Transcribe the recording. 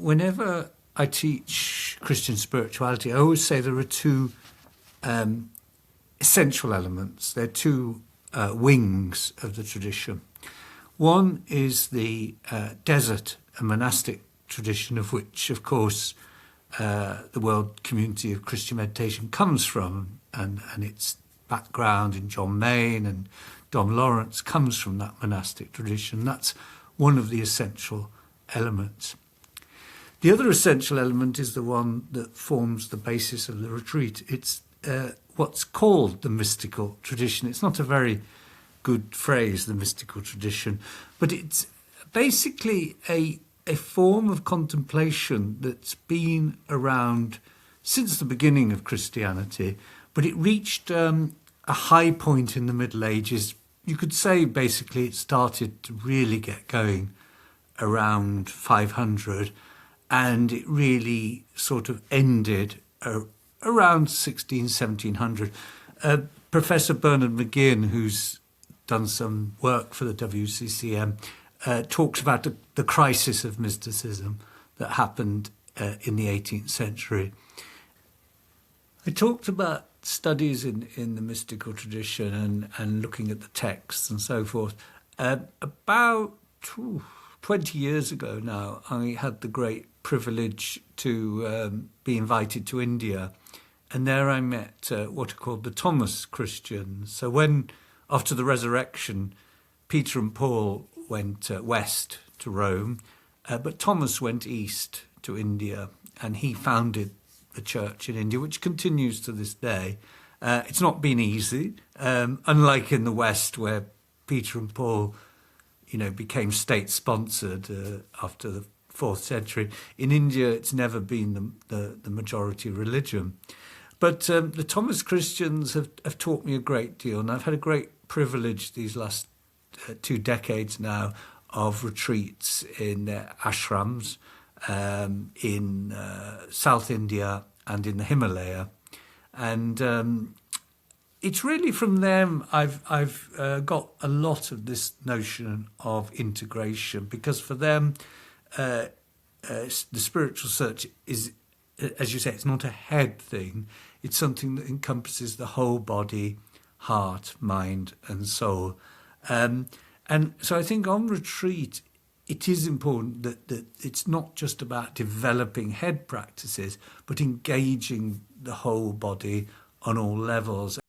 whenever I teach Christian spirituality, I always say there are two essential elements. There are two wings of the tradition. One is the desert and monastic tradition, of which, of course, the world community of Christian meditation comes from, and its background in John Main and Dom Lawrence comes from that monastic tradition. That's one of the essential elements. The other essential element is the one that forms the basis of the retreat. It's what's called the mystical tradition. It's not a very good phrase, the mystical tradition, but it's basically a form of contemplation that's been around since the beginning of Christianity, but it reached a high point in the Middle Ages. You could say basically it started to really get going around 500, and it really sort of ended around 1700. Professor Bernard McGinn, who's done some work for the WCCM, talks about the crisis of mysticism that happened in the 18th century. I talked about studies in the mystical tradition and looking at the texts and so forth. About 20 years ago now, I had the great privilege to be invited to India, and there I met what are called the Thomas Christians. So when, after the resurrection, Peter and Paul went west to Rome, but Thomas went east to India, and he founded the church in India, which continues to this day. It's not been easy, unlike in the West, where Peter and Paul, became state-sponsored after the 4th century. In India, it's never been the majority religion. But the Thomas Christians have taught me a great deal, and I've had a great privilege these last 2 decades now of retreats in their ashrams in South India and in the Himalaya. And it's really from them I've got a lot of this notion of integration, because for them the spiritual search is, as you say, it's not a head thing. It's something that encompasses the whole body, heart, mind and soul. And so I think on retreat, it is important that it's not just about developing head practices, but engaging the whole body on all levels.